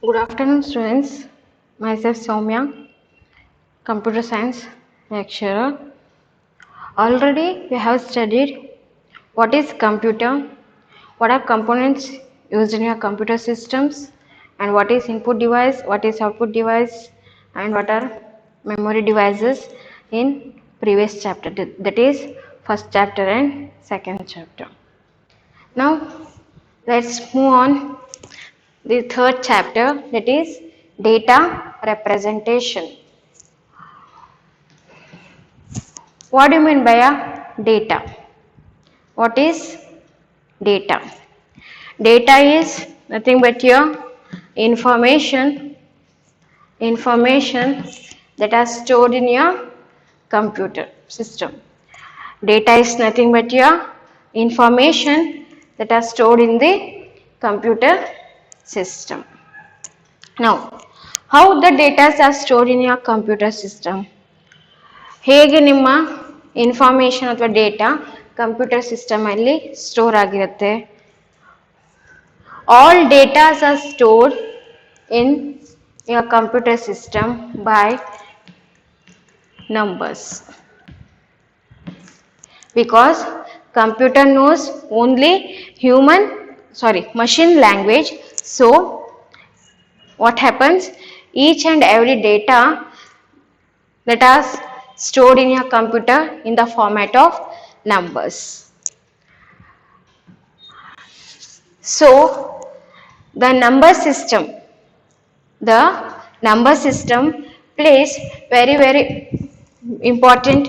Good afternoon, students. Myself Soumya, computer science lecturer. Already we have studied what is computer, what are components used in your computer systems, and what is input device, what is output device, and what are memory devices in previous chapter. That is first chapter and second chapter. Now let's move on the third chapter, that is data representation. What do you mean by a data? What is data? Data is nothing but your information that are stored in your computer system. Data is nothing but your information that are stored in the computer system. Now, how the data are stored in your computer system? ಹೇಗೆ ನಿಮ್ಮ information ಅಥವಾ data computer system ಅಲ್ಲಿ store ಆಗಿರುತ್ತೆ? All data are stored in your computer system by numbers, because computer knows only machine language. So what happens, each and every data that are stored in your computer in the format of numbers. So the number system plays very important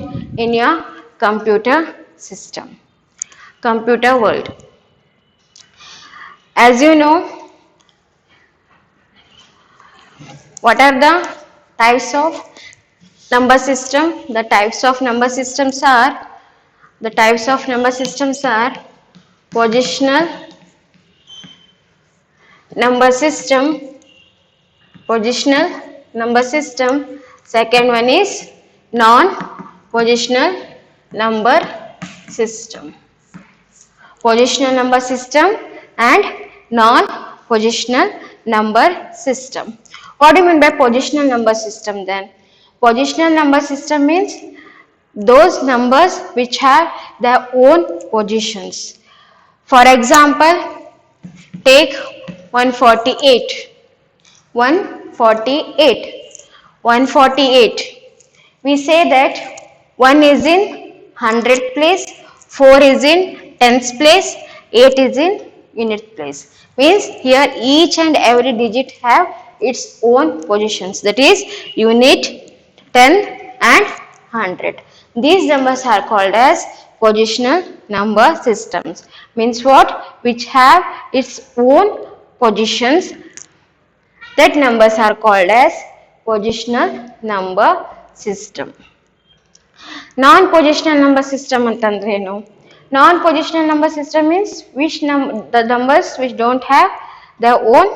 in your computer system, computer world. As you know, what are the types of number system? The types of number systems are positional number system. Second one is non-positional number system. Positional number system and non-positional number system. What do you mean by positional number system then? Positional number system means those numbers which have their own positions. For example, take 148. 148. We say that 1 is in 100 place, 4 is in tens place, 8 is in unit place. Means here each and every digit have its own positions, that is unit, 10 and 100. These numbers are called as positional number systems. Means what? Which have its own positions. That numbers are called as positional number system. Non-positional number system antandre enu? Non-positional number system means the numbers which don't have their own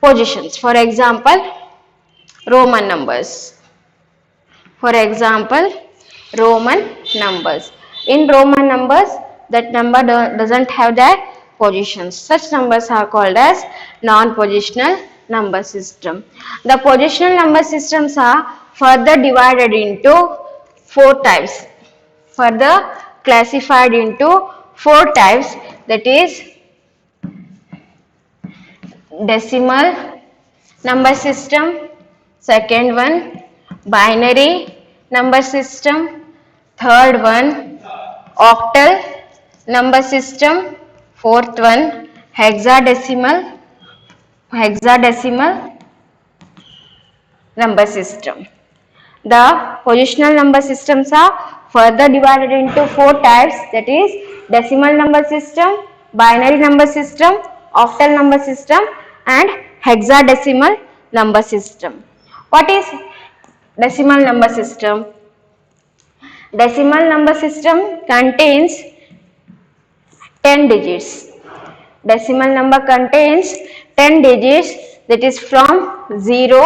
positions. For example, Roman numbers. In Roman numbers, that number doesn't have their positions. Such numbers are called as non-positional number system. The positional number systems are further divided into 4 types. Further classified into 4 types, that is decimal number system. Second one, binary number system. Third one, octal number system. Fourth one, hexadecimal number system. The positional number systems are further divided into 4 types, that is decimal number system, binary number system, octal number system and hexadecimal number system. What is decimal number system? Decimal number system contains 10 digits. Decimal number contains 10 digits, that is from 0,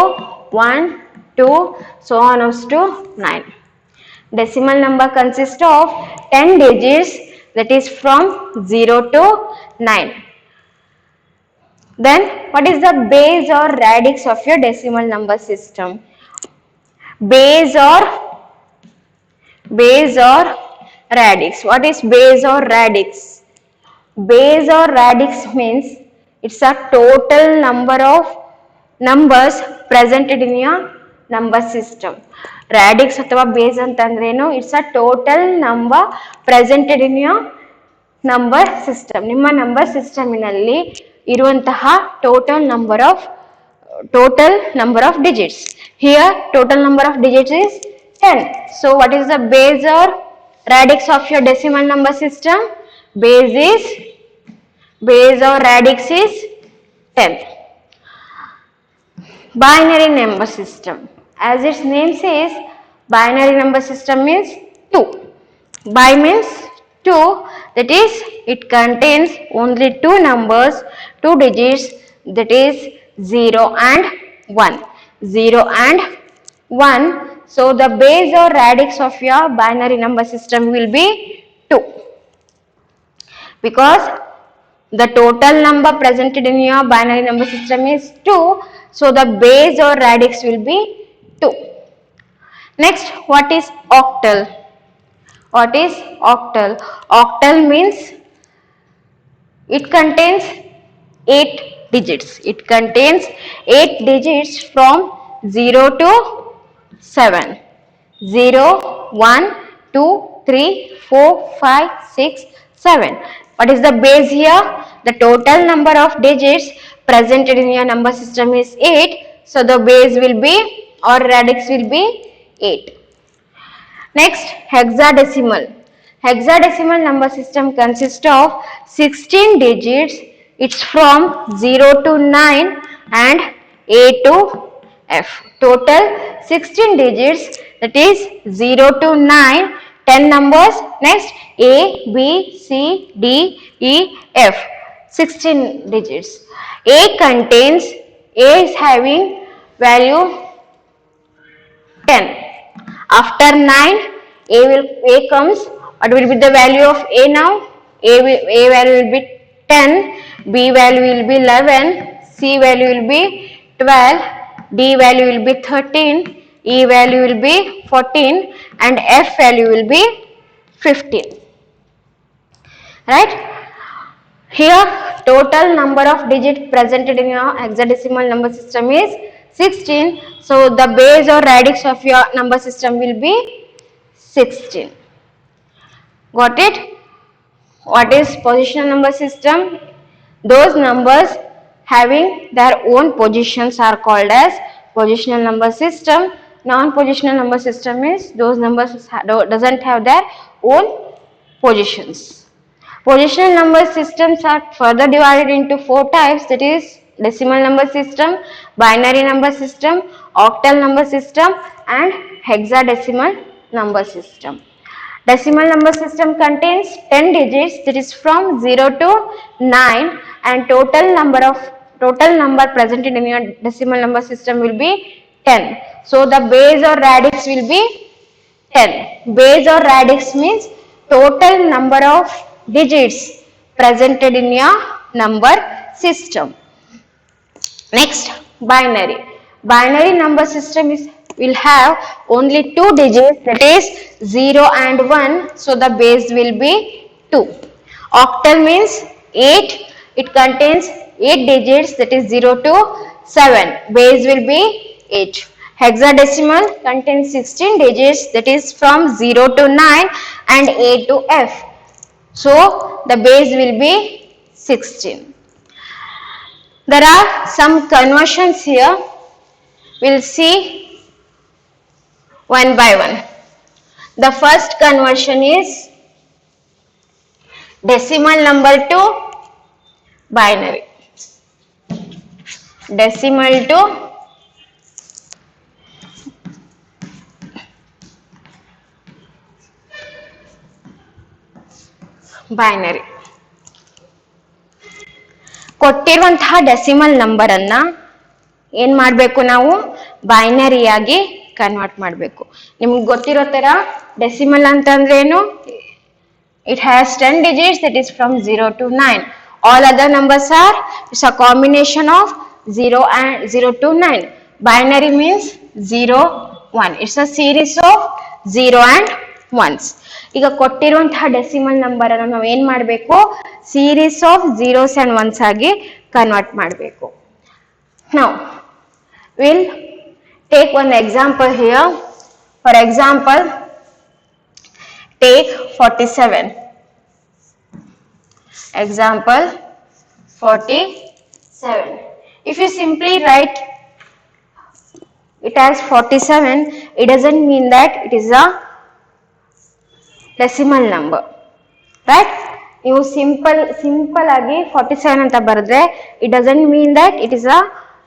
1, 2, so on to 9. Decimal number consists of 10 digits, that is from 0 to 9. Then what is the base or radix of your decimal number system? Base or radix. What is base or radix? Base or radix means it's a total number of numbers presented in your number system. Radix ಅಥವಾ base ಅಂತಂದ್ರೇನು? It's a total number presented in your number system. ನಿಮ್ಮ number ಸಿಸ್ಟಮಿನಲ್ಲಿ ಇರುವಂತಹ total number of digits. Here total number of digits is 10. So what is the base or radix of your decimal number system? Base or radix is 10. Binary number system. As its name says, binary number system means 2. Bi means 2, that is it contains only two numbers, two digits, that is 0 and 1. 0 and 1. So the base or radix of your binary number system will be 2, because the total number presented in your binary number system is 2, so the base or radix will be 2. Next, what is octal? What is octal? Octal means it contains 8 digits. It contains 8 digits from 0 to 7. 0, 1, 2, 3, 4, 5, 6, 7. What is the base here? The total number of digits presented in your number system is 8. So the base will be or radix will be 8. Next, hexadecimal. Hexadecimal number system consists of 16 digits. It's from 0 to 9 and A to F. Total 16 digits, that is 0 to 9, 10 numbers. Next, A, B, C, D, E, F. 16 digits. A is having value 10. After 9, A comes. What will be the value of A now? A value will be 10, B value will be 11, C value will be 12, D value will be 13, E value will be 14, and F value will be 15. Right? Here total number of digits presented in your hexadecimal number system is 16. So the base or radix of your number system will be 16. Got it? What is positional number system? Those numbers having their own positions are called as positional number system. Non-positional number system is those numbers doesn't have their own positions. Positional number systems are further divided into 4 types, that is decimal number system, binary number system, octal number system, and hexadecimal number system. Decimal number system contains 10 digits, that is from 0 to 9, and total number presented in your decimal number system will be 10. So the base or radix will be 10. Base or radix means total number of digits presented in your number system. Next, binary. Binary number system will have only 2 digits, that is 0 and 1. So the base will be 2. Octal means 8. It contains 8 digits, that is 0 to 7. Base will be 8. Hexadecimal contains 16 digits, that is from 0 to 9 and A to F. So the base will be 16. There are some conversions here. We'll see one by one. The first conversion is decimal number to binary. Decimal to binary. ಕೊಟ್ಟಿರುವಂತಹ decimal number ಅನ್ನ ಏನ್ ಮಾಡಬೇಕು, ನಾವು binary ಆಗಿ convert ಮಾಡಬೇಕು. ನಿಮ್ಗೆ ಗೊತ್ತಿರೋ ತರ ಡೆಸಿಮಲ್ ಅಂತಂದ್ರೆ ಏನು? It has 10 digits, that is from 0 to 9. All other numbers are, it's a combination of 0 and 0 to 9. Binary means 0, 1. It's a series of 0 and 1s. ಈಗ ಕೊಟ್ಟಿರುವಂತಹ ಡೆಸಿಮಲ್ ನಂಬರ್ ಅನ್ನು ನಾವು ಏನು ಮಾಡಬೇಕು, series of zeros and once ಆಗಿ convert ಮಾಡಬೇಕು. Now we'll take one example here. For example, take 47. Example 47. If you simply write it as 47, it doesn't mean that it is a decimal number, right? You simple agi 47 anta baradre, it doesn't mean that it is a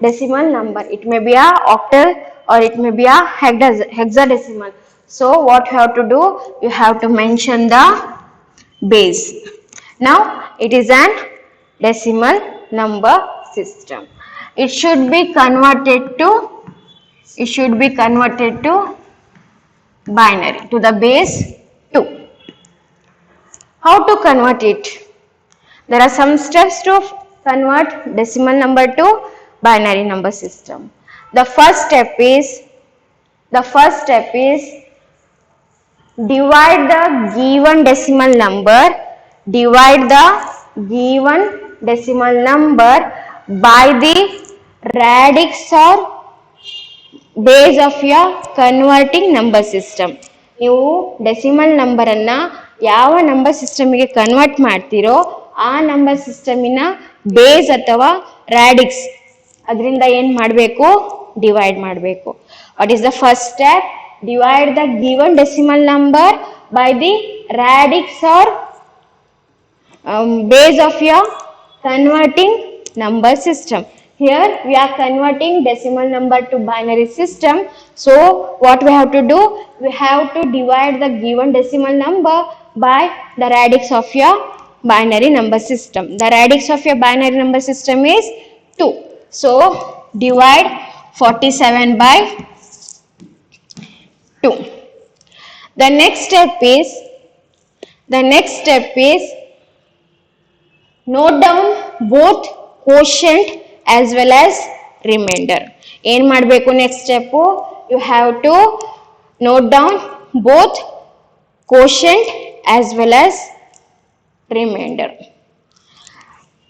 decimal number. It may be a octal or it may be a hexadecimal. So what you have to do, you have to mention the base. Now it is an decimal number system. It should be converted to binary, to the base 2. How to convert it? There are some steps to convert decimal number to binary number system. The first step is divide the given decimal number by the radix or base of your converting number system. ನೀವು decimal number ಅನ್ನ ಯಾವ number ಸಿಸ್ಟಮ್ಗೆ convert ಮಾಡ್ತೀರೋ ಆ number ಸಿಸ್ಟಮಿನ base ಅಥವಾ ರಾಡಿಕ್ಸ್ ಅದರಿಂದ ಏನು ಮಾಡಬೇಕು, ಡಿವೈಡ್ ಮಾಡಬೇಕು. What is the first step? Divide the given decimal number by the radix or base of your converting number system. Here we are converting decimal number to binary system. So what we have to do? We have to divide the given decimal number by the radix of your binary number system. The radix of your binary number system is 2. So divide 47 by 2. The next step is note down both quotient as well as remainder. ಏನು ಮಾಡಬೇಕು next step? You have to note down both quotient as well as remainder.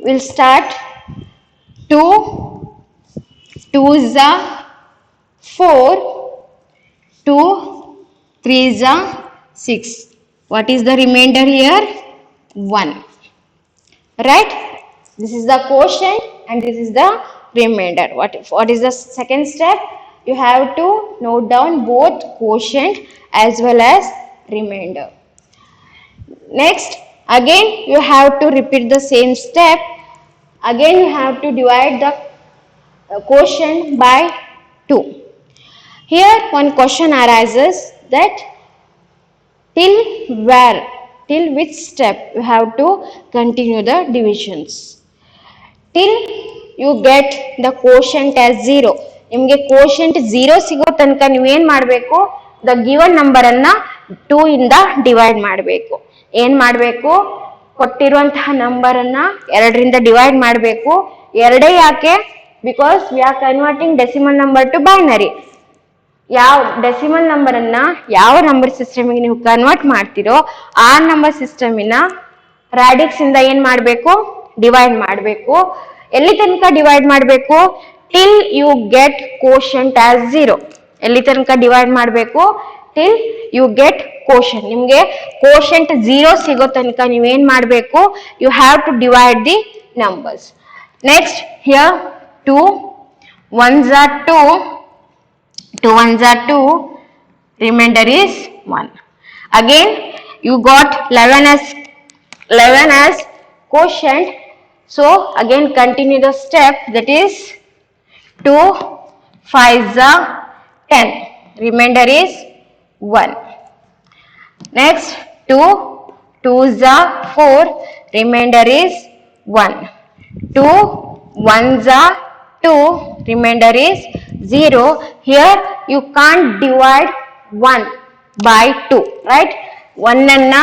We'll start 2 2s are 4, 2 3s are 6. What is the remainder here? 1. Right? This is the quotient and this is the remainder. What is the second step? You have to note down both quotient as well as remainder. Next, again you have to repeat the same step. Again you have to divide the quotient by 2. Here one question arises that till which step you have to continue the divisions. Till you get the quotient as 0. ನಿಮಗೆ quotient 0 ಸಿಗೋ ತನಕ ನೀವೇನು ಮಾಡಬೇಕು, the given number ಅನ್ನ 2 ಇಂದ divide ಮಾಡಬೇಕು. ಏನು ಮಾಡಬೇಕು, ಕೊಟ್ಟಿರುವಂತಹ ನಂಬರ್ ಅನ್ನ 2 ರಿಂದ ಡಿವೈಡ್ ಮಾಡಬೇಕು. 2 ಯಾಕೆ? Because we are converting decimal number two binary. ಯಾವ ಡೆಸಿಮಲ್ ನಂಬರ್ ಅನ್ನ ಯಾವ ನಂಬರ್ ಸಿಸ್ಟಮ್ಗೆ ನೀವು ಕನ್ವರ್ಟ್ ಮಾಡ್ತೀರೋ ಆ ನಂಬರ್ ಸಿಸ್ಟಮಿನ ರಾಡಿಕ್ಸ್ ಇಂದ ಏನ್ ಮಾಡಬೇಕು, ಡಿವೈಡ್ ಮಾಡಬೇಕು. ಎಲ್ಲಿ ತನಕ ಡಿವೈಡ್ ಮಾಡಬೇಕು? Till you get quotient as 0. ಎಲ್ಲಿ ತನಕ ಡಿವೈಡ್ ಮಾಡಬೇಕು? Till you get quotient. ನಿಮ್ಗೆ ಕೋಶಂಟ್ 0 ಸಿಗೋ ತನಕ ನೀವೇನ್ ಮಾಡಬೇಕು? You have to divide the numbers. Next here 2 1s are 2, 2 1s are 2, remainder is 1. Again you got 11 as quotient, so again continue the step, that is 2 5s are 10, remainder is 1. Next 2 2s are 4, remainder is 1. 2 1s are 2, remainder is 0. Here you can't divide 1 by 2, right? 1 ಅನ್ನ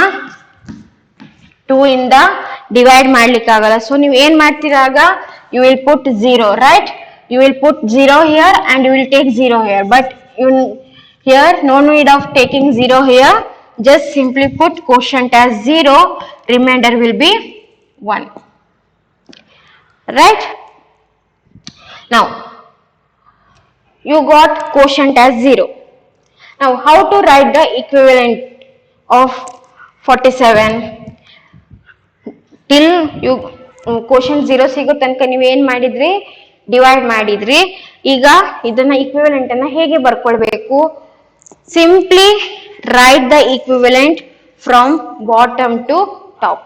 2 ಇಂದ divide ಮಾಡ್ಲಿಕ್ಕೆ ಆಗಲ್ಲ. So ನೀವು ಏನ್ ಮಾಡ್ತೀರಾಗ, you will put 0, right? You will put 0 here and you will take 0 here, but here no need of taking 0 here, just simply put quotient as 0, remainder will be 1, right? Now you got quotient as 0. Now how to write the equivalent of 47? Till you quotient 0 ಸಿಗೋ ತನಕ ನೀವು ಏನ್ ಮಾಡಿದ್ರಿ, divide ಮಾಡಿದ್ರಿ. ಈಗ ಇದನ್ನ equivalent ಅನ್ನ ಹೇಗೆ ಬರ್ಕೊಳ್ಬೇಕು? Simply write the equivalent from bottom to top.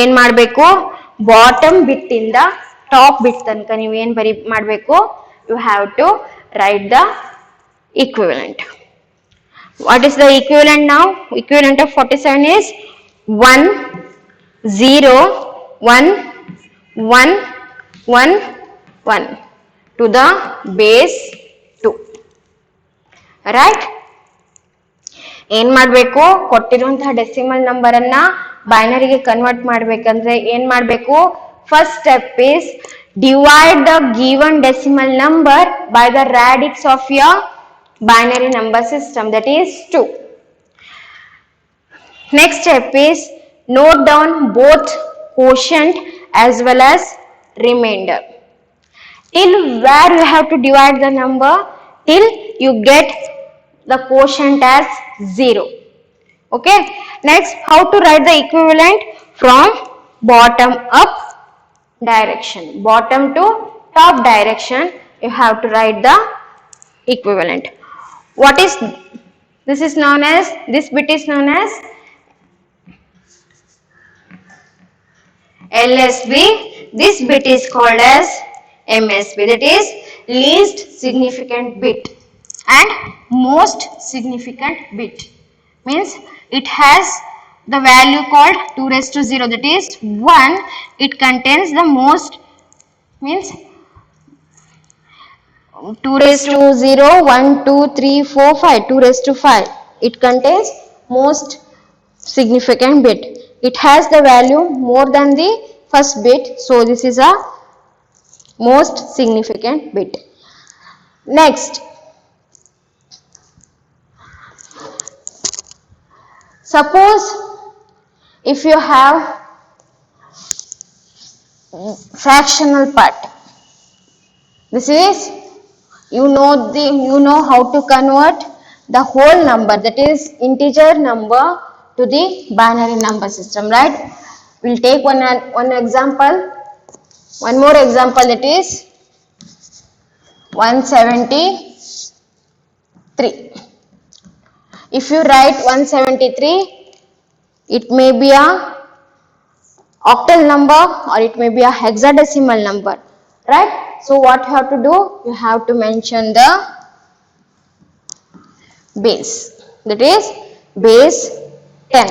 ಏನ್ ಮಾಡ್ಬೇಕು, ಬಾಟಮ್ ಬಿಟ್ ಇಂದ ಟಾಪ್ ಬಿಟ್ ತನಕ ನೀವು ಏನ್ ಮಾಡ್ಬೇಕು, you have to write the equivalent. What is the equivalent now? Equivalent of 47 is 1 0 1 1 1 1 to the base 2, right? ಏನ್ ಮಾಡ್ಬೇಕು, ಕೊಟ್ಟಿರುವಂತಹ ಡೆಸಿಮಲ್ ನಂಬರ್ ಅನ್ನ ಬೈನರಿಗೆ ಕನ್ವರ್ಟ್ ಮಾಡ್ಬೇಕಂದ್ರೆ ಏನ್ ಮಾಡ್ಬೇಕು, first step is divide the given decimal number by the radix of your binary number system, that is 2. Next step is note down both quotient as well as remainder. Till where you have to divide the number, till you get the quotient as 0. Okay. Next, how to write the equivalent from bottom up direction, bottom to top direction, you have to write the equivalent. What is this is known as, this bit is known as LSB, this bit is called as MSB, that is least significant bit and most significant bit. Means it has the value called 2 raised to 0, that is 1. It contains the most, means 2 raised to 0, 1, 2, 3, 4, 5, 2 raised to 5. It contains most significant bit. It has the value more than the first bit, so this is a most significant bit. Next, suppose if you have fractional part, this is you know how to convert the whole number, that is integer number, to the binary number system, right? We'll take one example, one more example, that is 173. If you write 173, it may be a octal number or it may be a hexadecimal number, right? So what you have to do, you have to mention the base, that is base 10.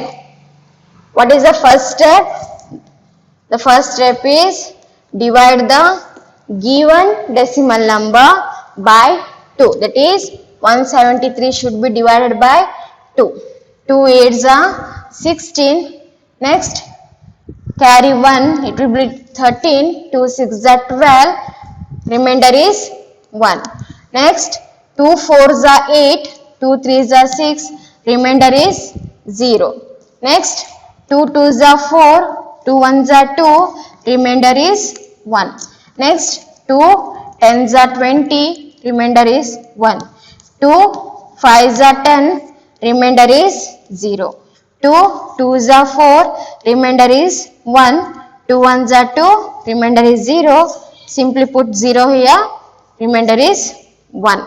What is the first step? The first step is divide the given decimal number by 2, that is 173 should be divided by 2. 2 8s are 16. Next, carry 1, it will be 13. 2 6s are 12. Remainder is 1. Next, 2 4s are 8. 2 3s are 6. Remainder is 0. Next, 2 2s are 4. 2 1s are 2. Remainder is 1. Next, 2 10s are 20. Remainder is 1. 2 5s are 10. Remainder is 0. 2 2s are 4. Remainder is 1. 2 1s are 2. Remainder is 0. Simply put 0 here. Remainder is 1.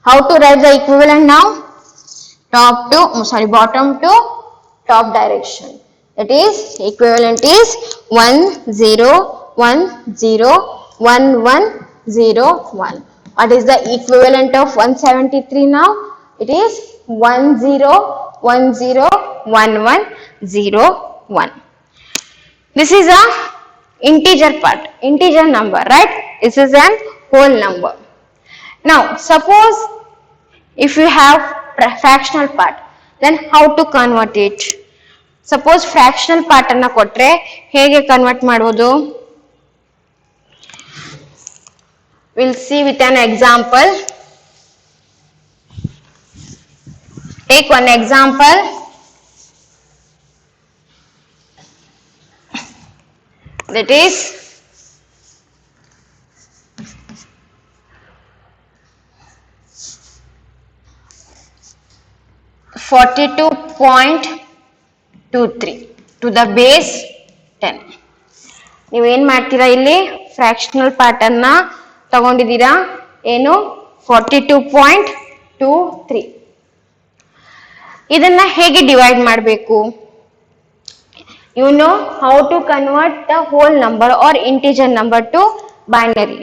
How to write the equivalent now? Bottom to top direction. That is equivalent is 1 0 1 0 1 1 0 1. What is the equivalent of 173 now? It is 1 0 1 0 1 1 0 1. This is a integer part, integer number, right? This is an whole number. Now suppose if you have fractional part, then how to convert it? Suppose fractional part ಅನ್ನ ಕೊಟ್ರೆ ಹೇಗೆ convert ಮಾಡೋದು? Will see with an example. Take one example. That is 42.23 to the base 10. ನೀವೇನ್ ಮಾಡ್ತೀರಾ, ಇಲ್ಲಿ fractional part ಅನ್ನ ತಗೊಂಡಿದ್ದೀರಾ, ಏನು 42.23. ಇದನ್ನ ಹೇಗೆ ಡಿವೈಡ್ ಮಾಡಬೇಕು? You know how to convert the whole number or integer number to binary.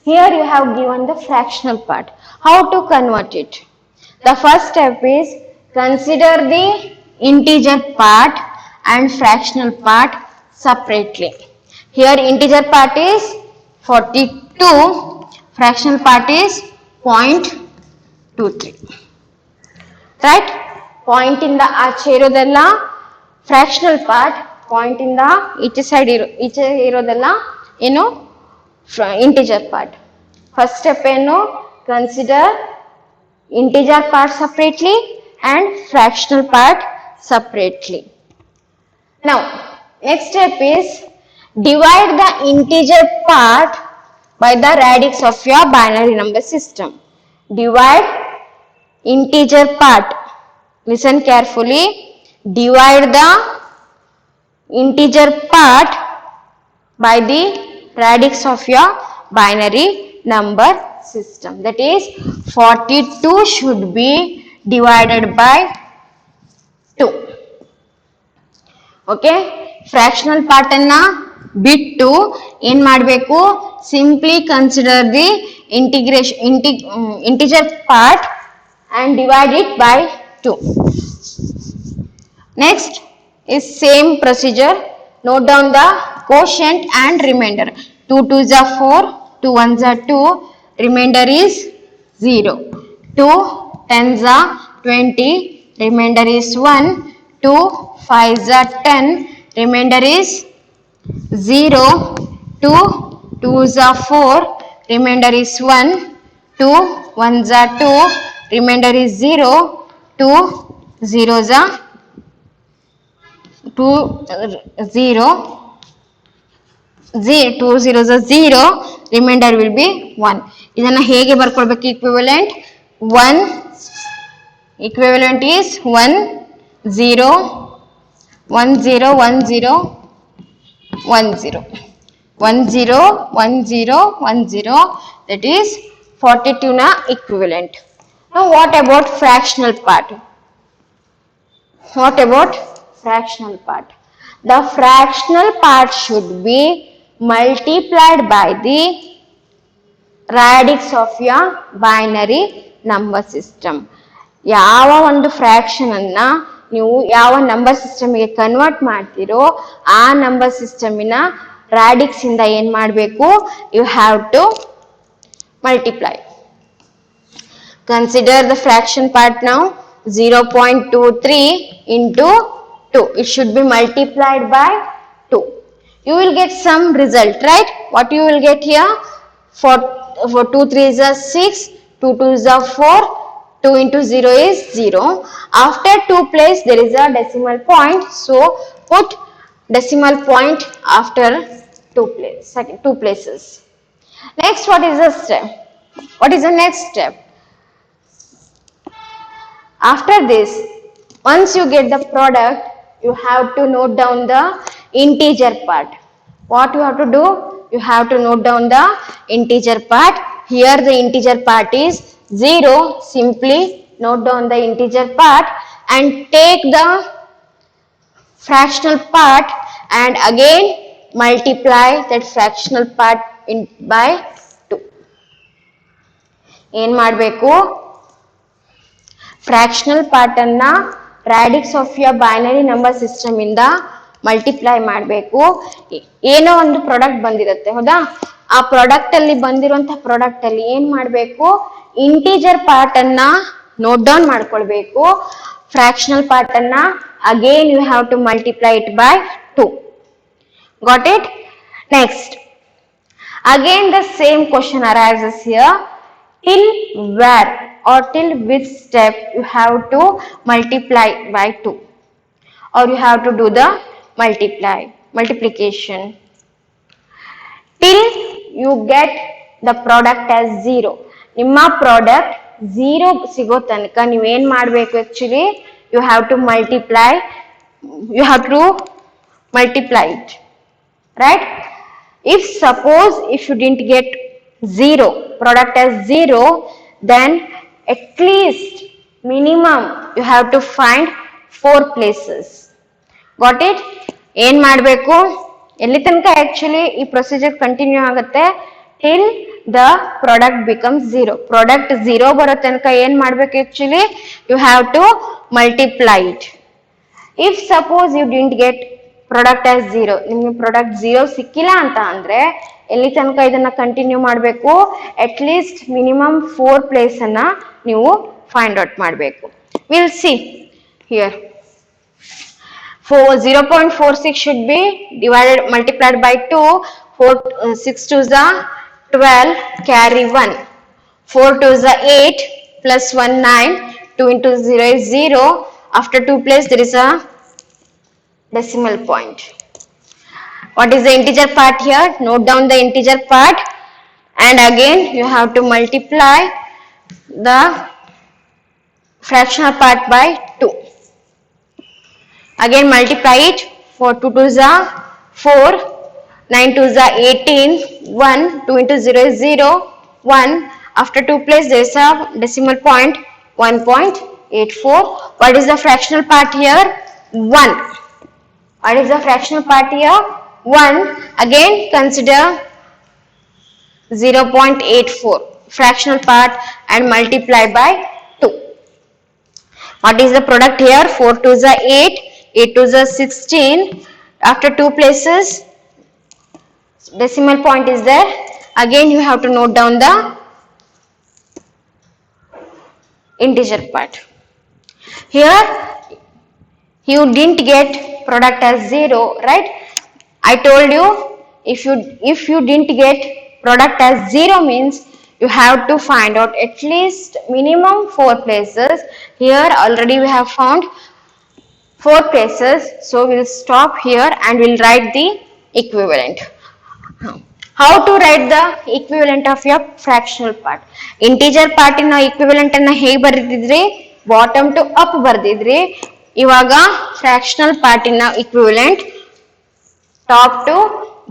Here you have given the fractional part. How to convert it? The first step is consider the integer part and fractional part separately. Here integer part is 42, fractional part is 0.23. Right? Point in the ಆಚೆ ಇರೋದೆಲ್ಲ fractional part, point ಇಂದ ಈಚೆ side ಈಚೆ ಇರೋದೆಲ್ಲ ಏನು integer part. First step ಏನು? Consider integer part separately and fractional part separately. Now next step is divide the integer part by the radix of your binary number system. Divide integer part. Listen carefully. Divide the integer part by the radix of your binary number system. That is 42 should be divided by 2. Okay, fractional part ಅನ್ನ ಬಿಟ್ಟು ಏನ್ ಮಾಡಬೇಕು? Simply consider the integer part and divide it by 2. Next is same procedure. Note down the quotient and remainder. 2 2s are 4, 2 1s are 2, remainder is 0. 2 10s are 20, remainder is 1. 2 5s are 10, remainder is 0. 2 2s are 4, remainder is 1. 2 1s are 2, remainder is 0. 2 zeros are 2 0. 2 zeros are 0, remainder will be 1. ಇದನ್ನ ಹೇಗೆ ಬರ್ಕೊಳ್ಬೇಕು? equivalent 1 equivalent is 1 0 1 0 1 0 1 0 1 0 1 0 1 0. That is 42 na equivalent. Now what about fractional part? What about fractional part? The fractional part should be multiplied by the radix of your binary number system. ಯಾವ ಒಂದು fraction ಅನ್ನ ನೀವು ಯಾವ number ಸಿಸ್ಟಮ್ಗೆ convert ಮಾಡ್ತೀರೋ ಆ number ಸಿಸ್ಟಮಿನ ರಾಡಿಕ್ಸ್ ಇಂದ ಏನ್ ಮಾಡಬೇಕು? You have to multiply. Consider the fraction part now. 0.23 into 2. It should be multiplied by 2. You will get some result, right? What you will get here? For 2 3s are 6, 2 2s are 4, 2 into 0 is 0. After 2 place there is a decimal point. So put decimal point after 2 places. Next, what is the step? What is the next step? After this, once you get the product, you have to note down the integer part. What you have to do? You have to note down the integer part. Here the integer part is 0. Simply note down the integer part and take the fractional part and again multiply that fractional part by 2. ಏನ್ ಮಾಡಬೇಕು? Fractional part ಅನ್ನ radix of your binary number system ಇಂದ multiply ಮಾಡಬೇಕು. ಏನೋ ಒಂದು product ಬಂದಿರುತ್ತೆ, ಹೌದಾ? ಆ ಪ್ರಾಡಕ್ಟ್ ಅಲ್ಲಿ ಬಂದಿರುವಂತಹ ಪ್ರಾಡಕ್ಟ್ ಅಲ್ಲಿ ಏನ್ ಮಾಡಬೇಕು? ಇಂಟಿಜರ್ ಪಾರ್ಟ್ ಅನ್ನ ನೋಟ್ ಡೌನ್ ಮಾಡ್ಕೊಳ್ಬೇಕು. fractional part anna again you have to multiply it by 2. Got it? Next, again the same question arises here. Till where or till which step you have to multiply by 2, or you have to do the multiplication till you get the product as 0. ನಿಮ್ಮ product 0 ಸಿಗೋ ತನಕ ನೀವೇನು ಮಾಡಬೇಕು? Actually you have to multiply it, right? If suppose if you didn't get 0, product as 0, then at least minimum you have to find 4 places. Got it? ಏನ್ ಮಾಡಬೇಕು? ಎಲ್ಲಿ ತನಕ actually ಈ ಪ್ರೊಸೀಜರ್ ಕಂಟಿನ್ಯೂ ಆಗುತ್ತೆ? till the product becomes 0. Product 0 ಬರೋ ತನಕ ಏನ್ ಮಾಡಬೇಕು? Actually you have to multiply it. If suppose you didn't get product as 0, ನಿಮಗೆ ಪ್ರಾಡಕ್ಟ್ 0 ಸಿಕ್ಕಿಲ್ಲ ಅಂತ ಅಂದ್ರೆ ಎಲ್ಲಿ ತನಕ ಇದನ್ನ ಕಂಟಿನ್ಯೂ ಮಾಡಬೇಕು? ಅಟ್ ಲೀಸ್ಟ್ ಮಿನಿಮಮ್ 4 ಪ್ಲೇಸ್ ಅನ್ನ ನೀವು ಫೈಂಡ್ ಔಟ್ ಮಾಡಬೇಕು. Will see here. 0.46 should be multiplied by 2. 6 2s are 12, carry 1. 4 2s are 8, plus 1 9. 2 into 0 is 0. After 2 place there is a decimal point. What is the integer part here? Note down the integer part, and again you have to multiply the fractional part by 2. Again multiply it. 4 2 2s are 4, 9 2s are 18, 1, 2 into 0 is 0, 1. After 2 place there is a decimal point, 1.84. What is the fractional part here? 1. What is the fractional part here? 1. Again consider 0.84 fractional part and multiply by 2. What is the product here? 4 2s are 8, 8 2s are 16. After 2 places decimal point is there. Again you have to note down the integer part. Here you didn't get product as 0, right? I told you if you didn't get product as 0 means you have to find out at least minimum 4 places. Here already we have found 4 places, so we'll stop here and we'll write the equivalent. How to write the equivalent of your fractional part? Integer part in equivalent ಅನ್ನ ಹೇಗೆ ಬರೆದಿದ್ರಿ? Bottom to up ಬರೆದಿದ್ರಿ. ಇವಾಗ fractional part in equivalent top to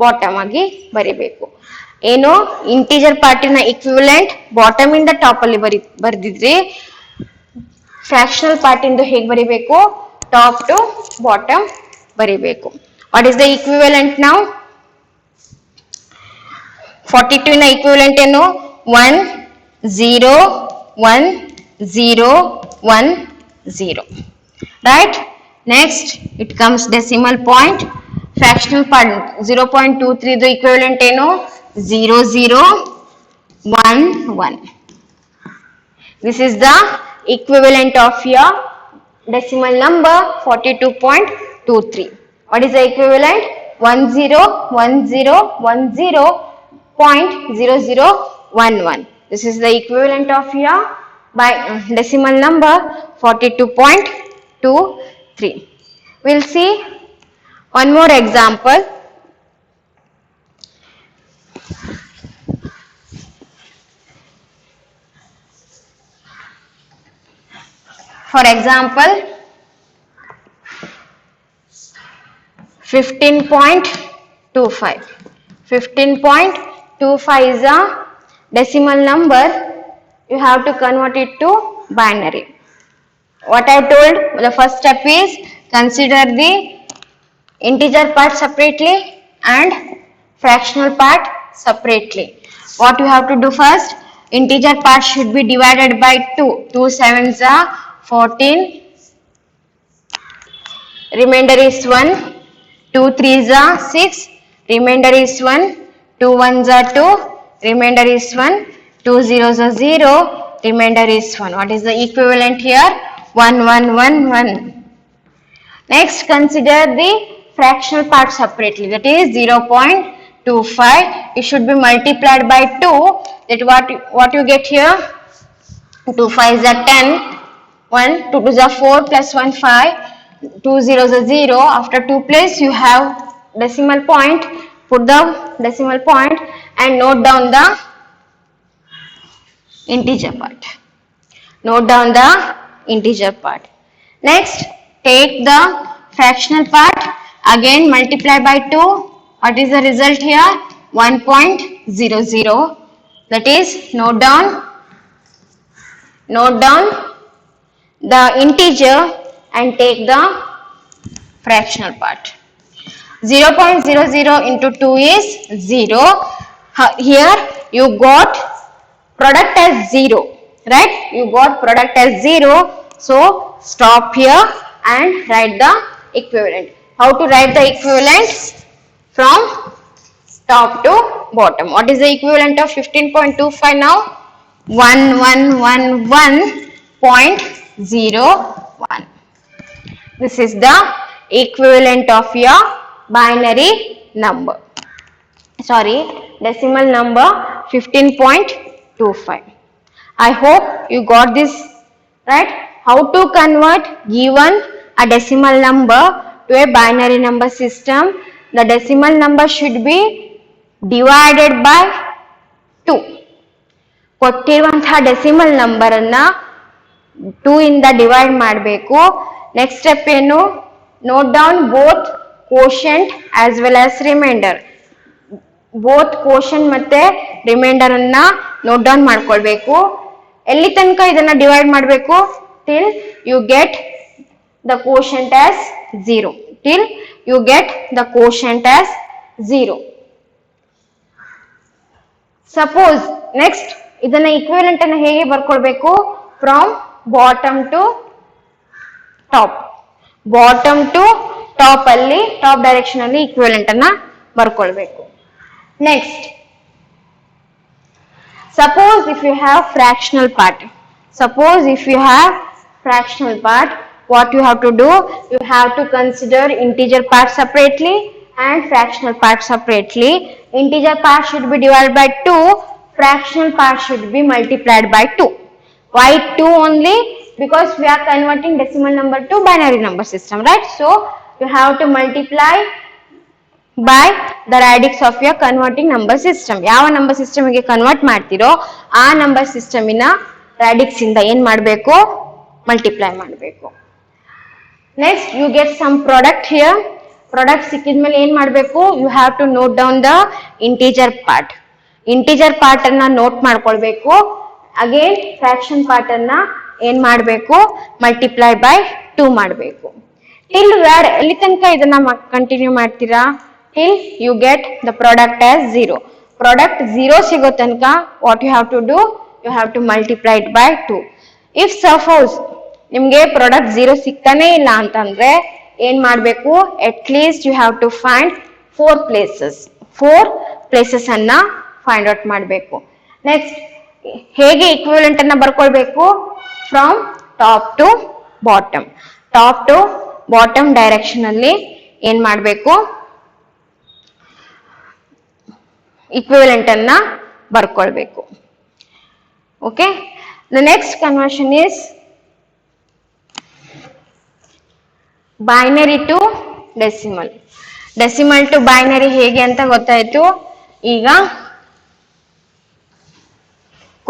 bottom ಆಗಿ ಬರಿಬೇಕು. ಏನು? Integer part in equivalent bottom ಇಂದ top ಅಲ್ಲಿ ಬರೆದಿದ್ರಿ. ಫ್ರಾಕ್ಷನಲ್ ಪಾರ್ಟ್ ಇಂದು ಹೇಗೆ ಬರಿಬೇಕು? ಟಾಪ್ ಟು ಬಾಟಮ್ ಬರಿಬೇಕು. What is the equivalent now? 42 ನ equivalent ಏನು? 1 0 1 0 1 0. Right? Next it comes decimal point. Fractional part 0.23 the equivalent ಏನು? 0 0 1 1. This is the equivalent of your decimal number 42.23. What is the equivalent? 101010.0011. This is the equivalent of your decimal number 42.23. We'll see one more example. For example, 15.25. 15.25 is a decimal number. You have to convert it to binary. What I told, the first step is consider the integer part separately and fractional part separately. What you have to do first? Integer part should be divided by 2. 2 sevens are 14. Remainder is 1. 2 threes are 6. Remainder is 1. 2 ones are 2. Remainder is 1. 2 zeros are 0. Remainder is 1. What is the equivalent here? 1 1 1 1. Next, consider the fractional part separately. That is 0.25. It should be multiplied by 2. That what you get here? 2 5s are 10. 1 2 2s are 4 plus 1 5. 2 zeros are 0. After 2 place you have decimal point. Put the decimal point and note down the integer part. Note down the integer part. Next, take the fractional part, again multiply by 2. What is the result here? 1.00. That is, note down the integer and take the fractional part. 0.00 into 2 is 0. Here you got product as 0. Right? You got product as 0. So stop here and write the equivalent. How to write the equivalent? From top to bottom. What is the equivalent of 15.25 now? 1111.01. This is the equivalent of your binary number. Sorry, decimal number 15.25. I hope you got this right. How to convert given a decimal number to a binary number system? The decimal number should be divided by 2. ಕೊಟ್ಟಿರುವಂತಹ decimal number ಅನ್ನ 2 ಇಂದ divide ಮಾಡಬೇಕು. Next step ಏನು? Note down both quotient as well as remainder. Both quotient ಮತ್ತೆ remainder ಅನ್ನ note down ಮಾಡ್ಕೊಳ್ಬೇಕು. ಎಲ್ಲಿ ತನಕ ಇದನ್ನ ಡಿವೈಡ್ ಮಾಡಬೇಕು? Till you get the quotient as 0. Till you get the quotient as 0. Suppose next ಇದನ್ನ ಇಕ್ವಿವೆಲೆಂಟ್ ಅನ್ನು ಹೇಗೆ ಬರ್ಕೊಳ್ಬೇಕು? From bottom to top. Bottom to top ಅಲ್ಲಿ, ಟಾಪ್ ಡೈರೆಕ್ಷನ್ ಅಲ್ಲಿ ಇಕ್ವಿವೆಲೆಂಟ್ ಅನ್ನ ಬರ್ಕೊಳ್ಬೇಕು. Next, suppose if you have fractional part. Suppose if you have fractional part, what you have to do? You have to consider integer part separately and fractional part separately. Integer part should be divided by 2. Fractional part should be multiplied by 2. Why 2 only? Because we are converting decimal number to binary number system, right? So you have to multiply by the radix of your converting number system. ಯಾವ number system ಗೆ convert ಮಾಡ್ತಿರೋ ಆ number system ಇನ radix ಇಂದ ಏನ್ ಮಾಡಬೇಕು? Multiply ಮಾಡಬೇಕು. Next, you get some product here. Product ಸಿಕ್ಕಿದ್ಮೇಲೆ ಏನ್ ಮಾಡಬೇಕು? You have to note down the integer part. Integer part ಅನ್ನ ನೋಟ್ ಮಾಡ್ಕೊಳ್ಬೇಕು. ಅಗೇನ್ ಫ್ರಾಕ್ಷನ್ ಪಾರ್ಟ್ ಅನ್ನ ಏನ್ ಮಾಡಬೇಕು? ಮಲ್ಟಿಪ್ಲೈ ಬೈ 2 ಮಾಡಬೇಕು. ಟಿಲ್ ವೇರ್, ಎಲ್ಲಿ ತನಕ ಇದನ್ನ ಕಂಟಿನ್ಯೂ ಮಾಡ್ತೀರಾ? Till you get the product as 0. Product 0 ಸಿಗೋ ತನಕ what you have to do? You have to multiply it by 2. If suppose ನಿಮ್ಗೆ ಪ್ರಾಡಕ್ಟ್ 0 ಸಿಗ್ತಾನೆ ಇಲ್ಲ ಅಂತಂದ್ರೆ ಏನ್ ಮಾಡಬೇಕು? at least you have to find 4 places ಅನ್ನ ಫೈಂಡ್ ಔಟ್ ಮಾಡಬೇಕು. ನೆಕ್ಸ್ಟ್, ಹೇಗೆ ಇಕ್ವಿವೆಲೆಂಟ್ ಅನ್ನ ಬರ್ಕೊಳ್ಬೇಕು? From top to bottom. Top to bottom direction ಅಲ್ಲಿ ಏನ್ ಮಾಡಬೇಕು? equivalent ಅನ್ನ ಬರ್ಕೊಳ್ಬೇಕು. Okay, the next conversion is binary to decimal. decimal to binary ಹೇಗೆ ಅಂತ ಗೊತ್ತಾಯ್ತು. ಈಗ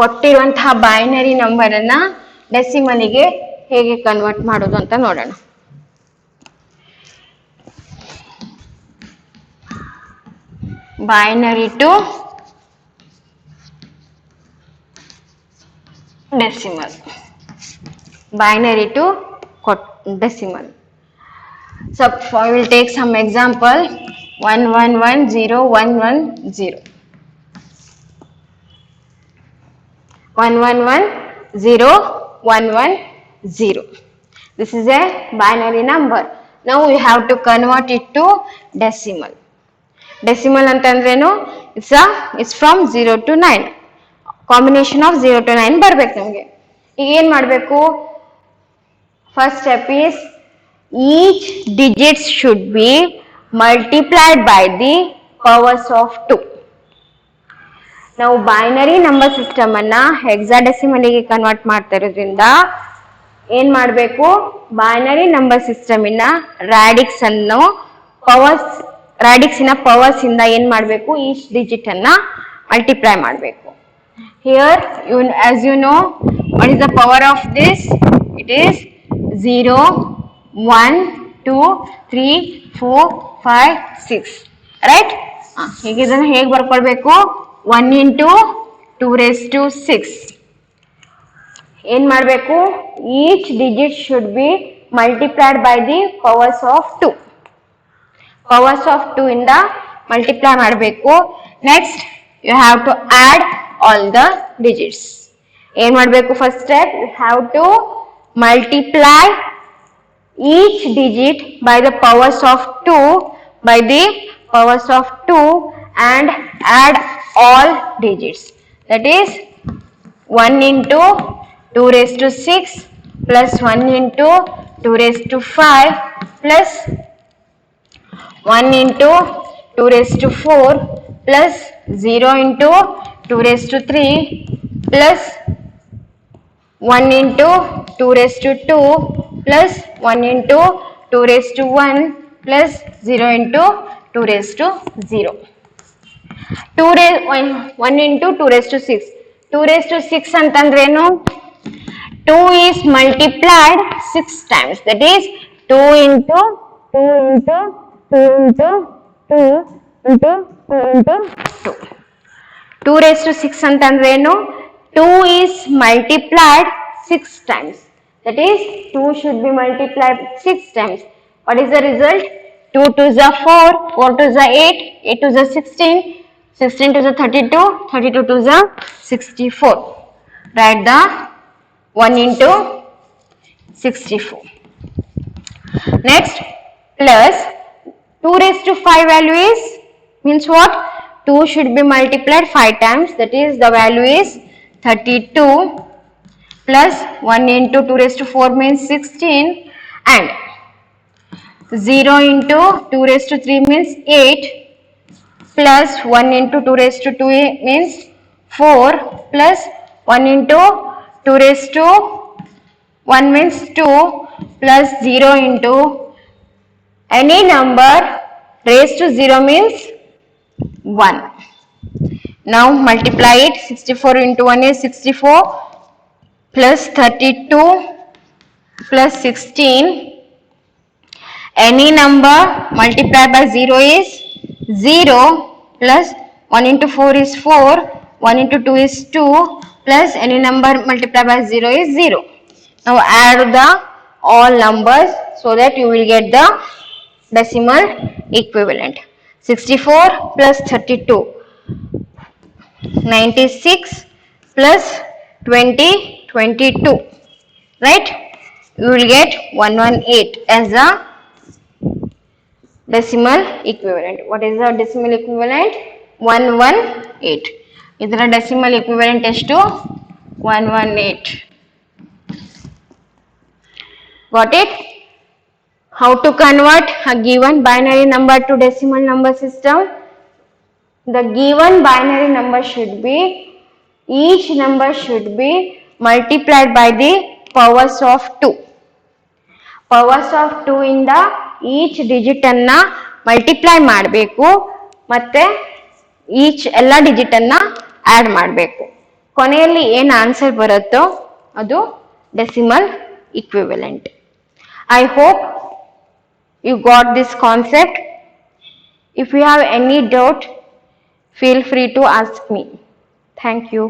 ಕೊಟ್ಟಿರುವಂತಹ ಬೈನರಿ ನಂಬರ್ ಅನ್ನ ಡೆಸಿಮಲ್ ಗೆ ಹೇಗೆ ಕನ್ವರ್ಟ್ ಮಾಡೋದು ಅಂತ ನೋಡೋಣ. binary to decimal. Binary to decimal. So we will take some example. 11101110. 11101110. This is a binary number. Now we have to convert it to decimal. Decimal ಅಂತಂದ್ರೇನು? It's from 0 to 9. Combination of 0 to 9 ಬರ್ಬೇಕು ನಮಗೆ. ಈಗ ಏನ್ ಮಾಡಬೇಕು? First step is each digit should be multiplied by the powers of 2. ನಾವು binary number system ಅನ್ನ ಹೆಕ್ಸಾಡೆಸಿಮಲ್ಗೆ convert ಮಾಡ್ತಾ ಇರೋದ್ರಿಂದ ಏನ್ ಮಾಡಬೇಕು, ಬೈನರಿ ನಂಬರ್ ಸಿಸ್ಟಮ್ ಇನ್ನ ರಾಡಿಕ್ಸ್ ಅನ್ನು ರಾಡಿಕ್ಸ್ ಪವರ್ಸ್ ಇಂದ ಏನ್ ಮಾಡಬೇಕು, ಈಚ್ ಡಿಜಿಟ್ ಅನ್ನ ಮಲ್ಟಿಪ್ಲೈ ಮಾಡಬೇಕು. Here, as you know, what is the power of this? It is 0, 1, 2, 3, 4, 5, 6. Right? ಹೀಗೆ ಇದನ್ನು ಹೇಗೆ ಬರ್ಕೊಳ್ಬೇಕು? 1 into 2 raised to 6. ಏನ್ ಮಾಡಬೇಕು? Each digit should be multiplied by the powers of 2. Powers of 2 ಇಂದ multiply ಮಾಡಬೇಕು. Next, you have to add all the digits. ಏನ್ ಮಾಡಬೇಕು? First step, you have to multiply each digit by the powers of 2 and add all digits. That is 1 into 2 raised to 6 plus 1 into 2 raised to 5 plus 1 into 2 raised to 4 plus 0 into 2 raised to 3 plus 1 into 2 raised to 2 plus 1 into 2 raised to 1 plus 0 into 2 raised to 0. 1 into 2 raised to 6. 2 raised to 6 ಅಂತಂದ್ರೇನು? 2 is multiplied 6 times. That is 2 into 2 into 2 into 2 into 2 into 2. 2 raised to 6 ಅಂತಂದ್ರೇನು? 2 is multiplied 6 times. That is 2 should be multiplied 6 times. What is the result? 2 2s are 4, 4 2s are 8, 8 2s are 16, 16 2s are 32, 32 2s are 64. Write the 1 into 64. Next, plus 2 raised to 5 value is, means what? 2 should be multiplied 5 times. That is the value is 32 plus 1 into 2 raised to 4 means 16 and 0 into 2 raised to 3 means 8 plus 1 into 2 raised to 2 means 4 plus 1 into 2 raised to 1 means 2 plus 0 into any number raised to 0 means 1. Now multiply it. 64 into 1 is 64 plus 32 plus 16. Any number multiplied by 0 is 0 plus 1 into 4 is 4, 1 into 2 is 2 plus any number multiplied by 0 is 0. Now add the all numbers so that you will get the decimal equivalent. 64 plus 32, 96 plus 20, 22. Right? You will get 118 as the decimal equivalent. What is the decimal equivalent? 118. ಇದರ decimal equivalent ಎಷ್ಟು? 118. Got it? How to convert a given binary number to decimal number system? The given binary number should be, each number should be multiplied by the powers of 2. Powers of 2 ಇಂದ each digit ಅನ್ನ multiply ಮಾಡಬೇಕು ಮತ್ತೆ each ಎಲ್ಲ digit ಅನ್ನ add ಮಾಡಬೇಕು. ಕೊನೆಯಲ್ಲಿ ಏನು answer ಬರುತ್ತೋ ಅದು decimal equivalent. I hope you got this concept. If you have any doubt, feel free to ask me. Thank you.